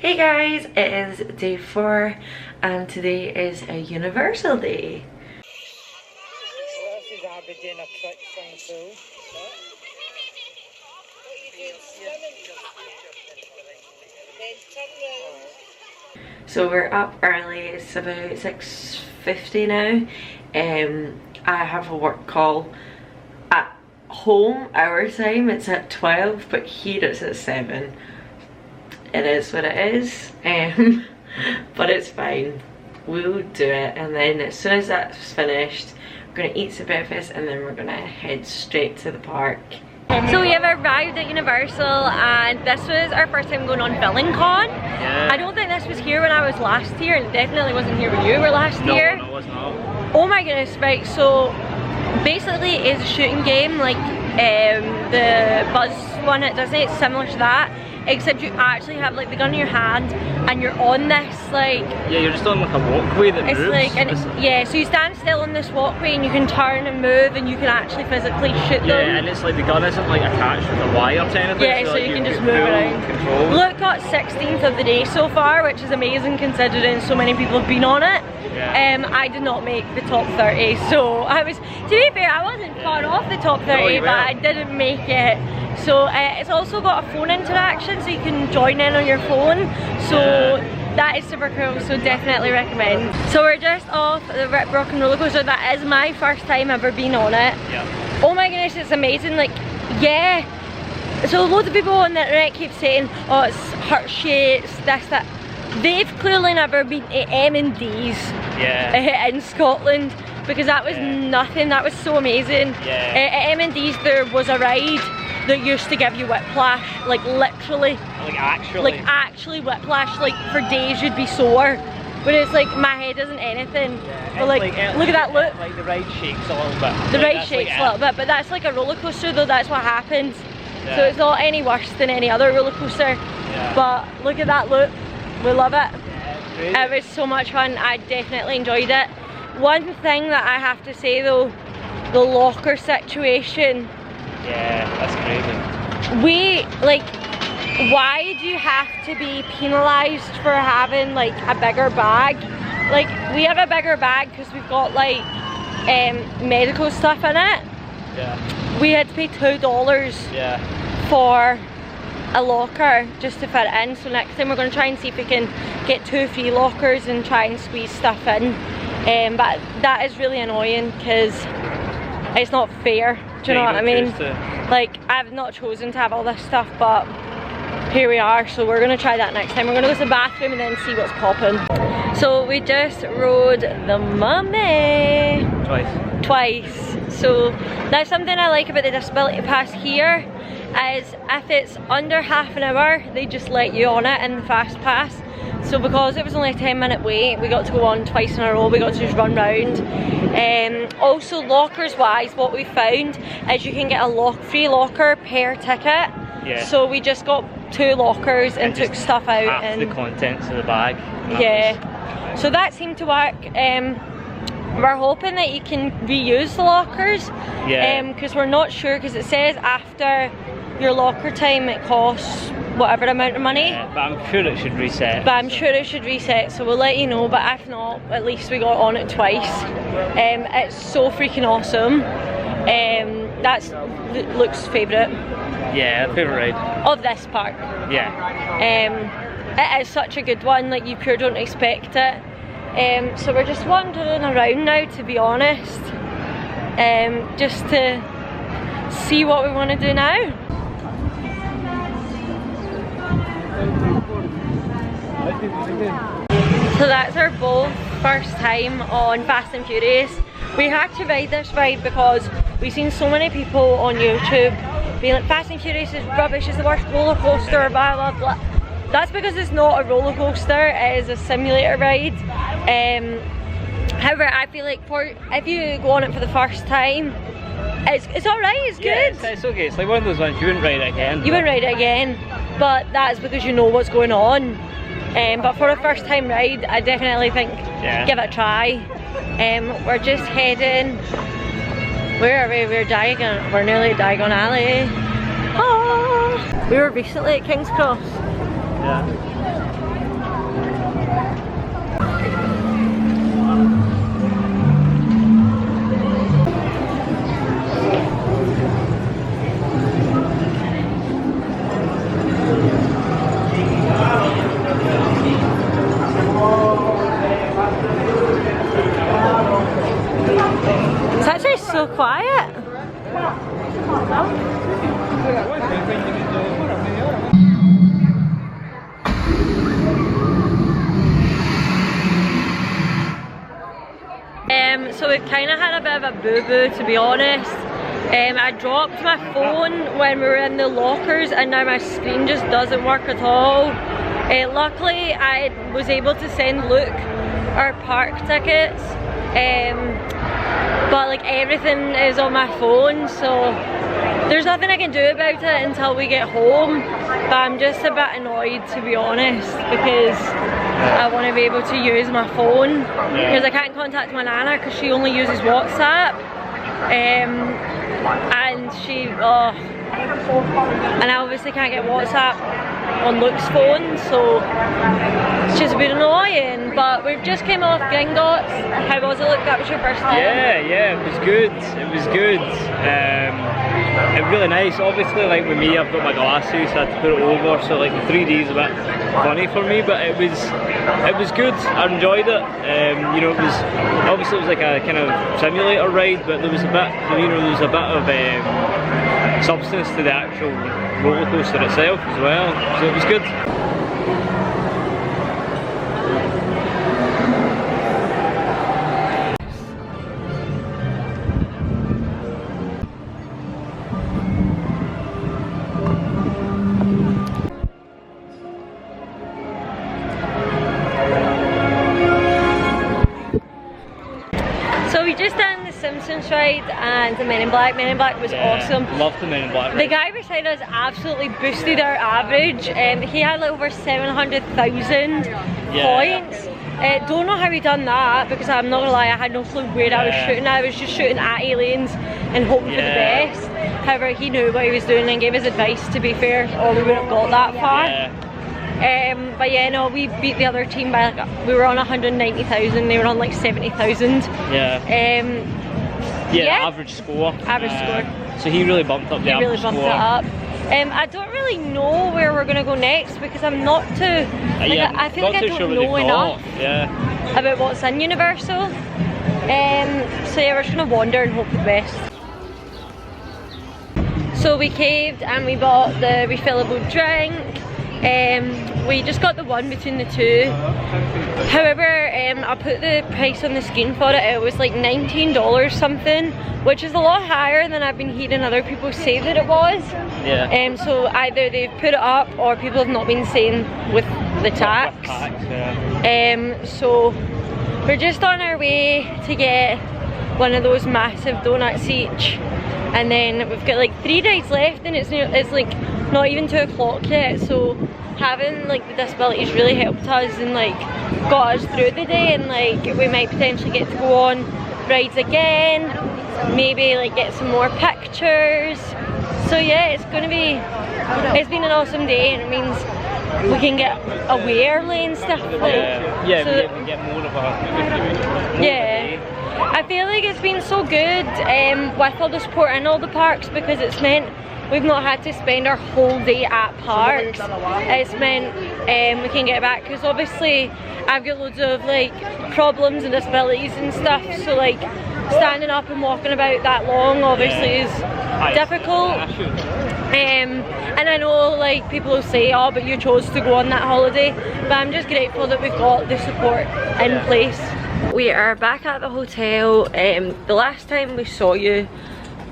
Hey guys, it is day 4 and today is a Universal day. So we're up early, it's about 6:50 now. I have a work call at home, our time, it's at 12, but here it's at 7. It is what it is, but it's fine. We'll do it, and then as soon as that's finished, we're gonna eat some breakfast and then we're gonna head straight to the park. So we have arrived at Universal and this was our first time going on VillainCon. Yeah. I don't think this was here when I was last year, and it definitely wasn't here when you were last year. No, it was not. Oh my goodness, right, so basically it's a shooting game like the Buzz one at Disney. It's similar to that, except you actually have like the gun in your hand and you're on this like... Yeah, you're just on like a walkway that it's moves. Like, and yeah, so you stand still on this walkway and you can turn and move and you can actually physically shoot them. Yeah, and it's like the gun isn't like attached with a wire to anything. Yeah, so like, you can just move around. Control. Look, got 16th of the day so far, which is amazing considering so many people have been on it. Yeah. I did not make the top 30, so I was, to be fair, I wasn't far off the top 30, but I didn't make it. So it's also got a phone interaction, so you can join in on your phone. So that is super cool, so definitely recommend. So we're just off the Rip Rock and roller coaster. That is my first time ever being on it. Yeah. Oh my goodness, it's amazing. Like, yeah. So loads of people on the internet keep saying, oh, it's Hershey, it's this, that. They've clearly never been to M&D's in Scotland, because that was nothing. That was so amazing. At M&D's there was a ride that used to give you whiplash, like literally. Like actually whiplash, like for days you'd be sore. But it's like my head isn't anything. Yeah, but like look at that look. Like the ride shakes a little bit. The ride shakes a little bit, but that's like a roller coaster though, that's what happens. Yeah. So it's not any worse than any other roller coaster. Yeah. But look at that look. We love it. Yeah, it was so much fun. I definitely enjoyed it. One thing that I have to say though, the locker situation. Yeah, that's crazy. Why do you have to be penalised for having like a bigger bag? Like, we have a bigger bag because we've got like medical stuff in it. Yeah. We had to pay $2 for a locker just to fit it in, so next time we're going to try and see if we can get 2 free lockers and try and squeeze stuff in, but that is really annoying because it's not fair, do you know what I mean? Like, I've not chosen to have all this stuff, but here we are, so we're going to try that next time. We're going to go to the bathroom and then see what's popping. So we just rode the Mummy twice. So that's something I like about the disability pass here, is if it's under half an hour they just let you on it in the fast pass. So because it was only a 10-minute wait, we got to go on twice in a row. We got to just run round. Also lockers wise, what we found is you can get a free locker per ticket. Yeah. So we just got 2 lockers and took stuff out and the contents of the bag. Yeah. So that seemed to work. We're hoping that you can reuse the lockers. Yeah. Because we're not sure, because it says after your locker time it costs whatever amount of money. Yeah, but I'm sure it should reset. But I'm sure it should reset, so we'll let you know. But if not, at least we got on it twice. It's so freaking awesome. That's Luke's favourite. Yeah, favourite ride of this park. Yeah. It is such a good one. Like, you pure don't expect it. So we're just wandering around now, to be honest, just to see what we want to do now. So that's our both first time on Fast and Furious. We had to ride this ride because we've seen so many people on YouTube being like, Fast and Furious is rubbish, it's the worst roller coaster, blah blah blah. That's because it's not a roller coaster, it is a simulator ride. However, I feel like if you go on it for the first time, it's alright, it's good. It's okay, it's like one of those ones you wouldn't ride it again. You wouldn't ride it again, but that's because you know what's going on. But for a first time ride, I definitely think give it a try. We're just heading, where are we? We're nearly at Diagon Alley. Oh! We were recently at King's Cross. Yeah. It's actually so quiet. So we've kind of had a bit of a boo-boo, to be honest. I dropped my phone when we were in the lockers and now my screen just doesn't work at all. Luckily I was able to send Luke our park tickets, but like everything is on my phone, so there's nothing I can do about it until we get home. But I'm just a bit annoyed, to be honest, because I want to be able to use my phone, because I can't contact my nana because she only uses WhatsApp, and she and I obviously can't get WhatsApp on Luke's phone, so it's just a bit annoying. But we've just came off Gringotts. How was it, Luke? That was your first time? Yeah, it was good. It was good. It was really nice. Obviously, like with me, I've got my glasses, so I had to put it over, so like the 3D is a bit funny for me, but it was good. I enjoyed it. You know, it was obviously it was like a kind of simulator ride, but there was a bit, you know, there was a bit of substance to the actual roller coaster itself as well, so it was good. So we just done the Simpsons ride and the Men in Black. Men in Black was awesome. Loved the Men in Black ride. The guy beside us absolutely boosted our average. He had like over 700,000 points. Don't know how he done that, because I'm not gonna lie, I had no clue where I was shooting. I was just shooting at aliens and hoping for the best. However, he knew what he was doing and gave us advice, to be fair, or we wouldn't have got that far. But yeah, no, we beat the other team by like, we were on 190,000, they were on like 70,000. Average score. Average score. So he really bumped up the average score. It up. I don't really know where we're gonna go next, because I'm not too, like, I feel like I don't know enough about what's in Universal. So yeah, we're just gonna wander and hope for the best. So we caved and we bought the refillable drink. We just got the one between the two. However, I put the price on the screen for it. It was like $19 something, which is a lot higher than I've been hearing other people say that it was. So either they've put it up or people have not been saying with the tax. So we're just on our way to get one of those massive donuts each, and then we've got like 3 days left, and it's like not even 2 o'clock yet. So having like the disabilities really helped us and like got us through the day, and like we might potentially get to go on rides again, maybe like get some more pictures. So yeah, it's been an awesome day, and it means we can get away early and stuff. Like, we get more of a I feel like it's been so good with all the support in all the parks, because it's meant we've not had to spend our whole day at parks. It's meant we can get back, because obviously I've got loads of like problems and disabilities and stuff, so like standing up and walking about that long obviously is difficult. And I know like people will say, oh, but you chose to go on that holiday, but I'm just grateful that we've got the support in place. We are back at the hotel. The last time we saw you,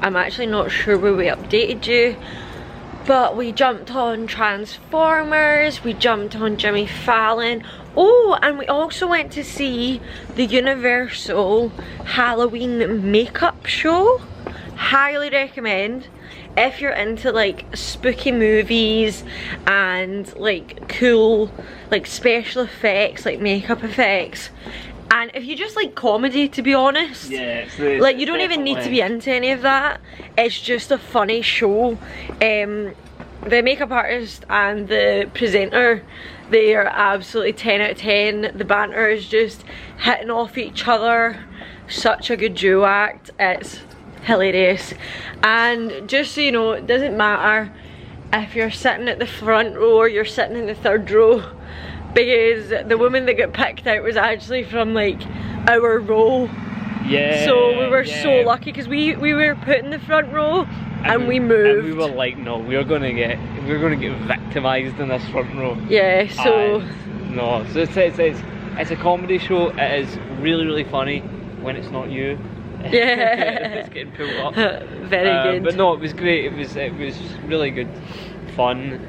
I'm actually not sure where we updated you, but we jumped on Transformers, we jumped on Jimmy Fallon. Oh, and we also went to see the Universal Halloween makeup show. Highly recommend if you're into like spooky movies and like cool like special effects, like makeup effects. And if you just like comedy, to be honest, like you don't even need to be into any of that. It's just a funny show. The makeup artist and the presenter, they are absolutely 10 out of 10. The banter is just hitting off each other. Such a good duo act. It's hilarious. And just so you know, it doesn't matter if you're sitting at the front row or you're sitting in the third row, because the woman that got picked out was actually from like our row. Yeah. So we were so lucky because we were put in the front row and we moved. And we were like, no, we're gonna get victimised in this front row. Yeah. So no, so it's a comedy show. It is really funny when it's not you. Yeah. It's getting pulled up. Very good. But no, it was great. It was really good fun.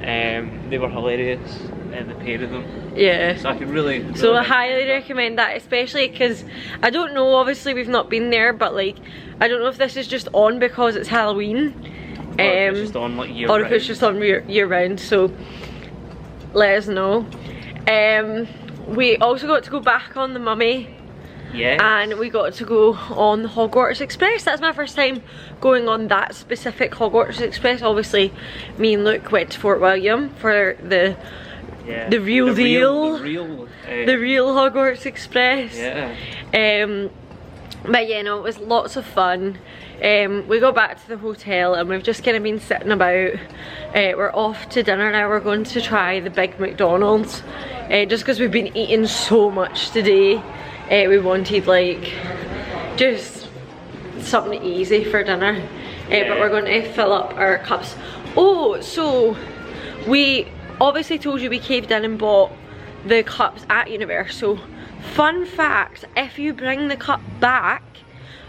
They were hilarious, the pair of them. Yeah. So I could really. So I highly recommend that, especially because I don't know. Obviously, we've not been there, but like, I don't know if this is just on because it's Halloween, or if it's just on like year or round. if it's just on year round. So let us know. We also got to go back on the Mummy. Yeah. And we got to go on the Hogwarts Express. That's my first time going on that specific Hogwarts Express. Obviously, me and Luke went to Fort William for the real deal. The real Hogwarts Express. Yeah. But yeah, no, it was lots of fun. We got back to the hotel and we've just kind of been sitting about. We're off to dinner now. We're going to try the big McDonald's. Just because we've been eating so much today. We wanted like just something easy for dinner, but we're going to fill up our cups. Oh, so we obviously told you we caved in and bought the cups at Universal. Fun fact, if you bring the cup back,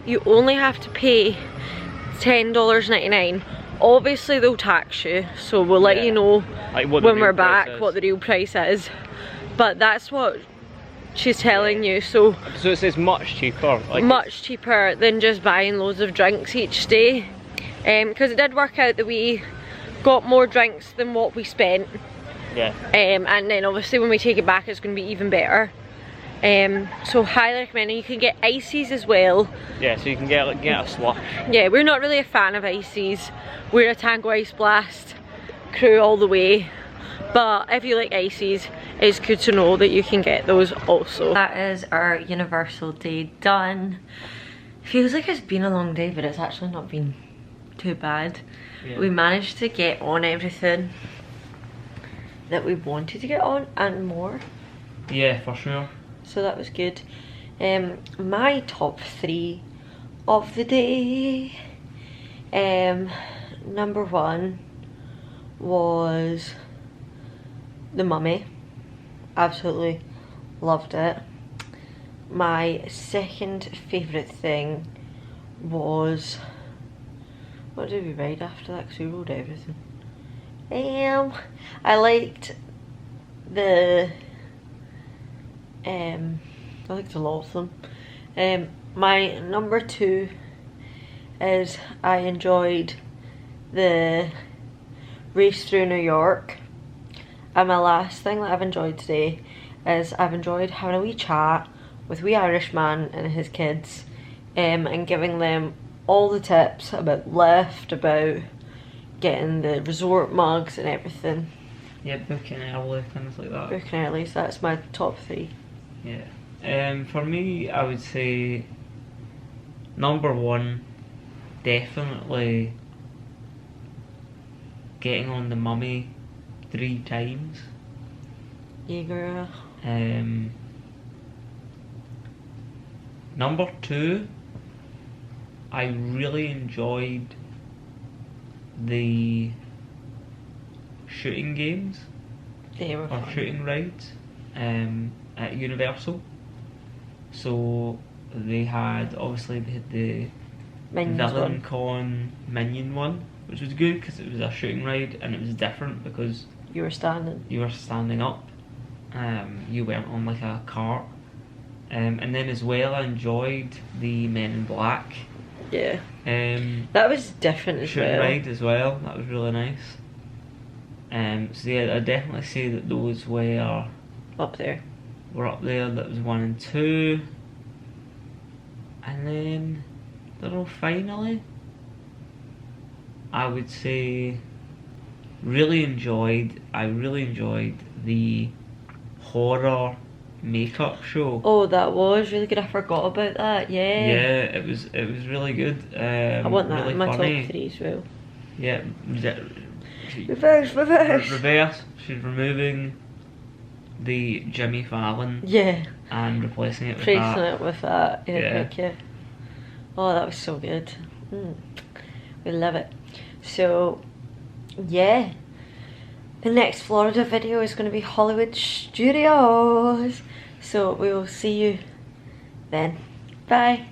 you only have to pay $10.99. Obviously they'll tax you, so we'll let you know like when we're back what the real price is, but that's what she's telling you. So it's much cheaper. Like much cheaper than just buying loads of drinks each day. Because it did work out that we got more drinks than what we spent. Yeah. And then obviously when we take it back it's going to be even better. So highly recommend it. You can get ices as well. Yeah, so you can get a slush. Yeah, we're not really a fan of ices. We're a Tango Ice Blast crew all the way. But if you like ices, it's good to know that you can get those also. That is our Universal day done. Feels like it's been a long day, but it's actually not been too bad. Yeah. We managed to get on everything that we wanted to get on and more. Yeah, for sure. So that was good. My top 3 of the day. Number 1 was The Mummy. Absolutely loved it. My second favourite thing was, what did we ride after that? Because we rode everything. I liked the I liked a lot of them. My number 2 is I enjoyed the race through New York. And my last thing that I've enjoyed today is I've enjoyed having a wee chat with wee Irishman and his kids, and giving them all the tips about Lyft, about getting the resort mugs and everything. Yeah, booking early, things like that. Booking early, so that's my top 3. Yeah. For me, I would say number 1, definitely getting on the Mummy 3 times. Yeah, girl. Number 2, I really enjoyed the shooting games. They were fun. Shooting rides at Universal. So they had, obviously they had the Villain Con Minion one, which was good because it was a shooting ride and it was different because you were standing up. You weren't on like a cart. And then as well I enjoyed the Men in Black. Yeah. That was different as well. Shooting ride as well, that was really nice. So yeah, I'd definitely say that those were up there. That was 1 and 2. And then, I don't know, finally, I would say I really enjoyed the horror makeup show. Oh, that was really good. I forgot about that. Yeah. Yeah, it was really good. I want that really in my funny. top 3 as well. Yeah, Reverse, reverse. Reverse. She's removing the Jimmy Fallon. Yeah. And replacing it with Replacing that. it with that. Yeah, Yeah. heck yeah. Oh, that was so good. We love it. So, yeah. The next Florida video is going to be Hollywood Studios. So we will see you then. Bye.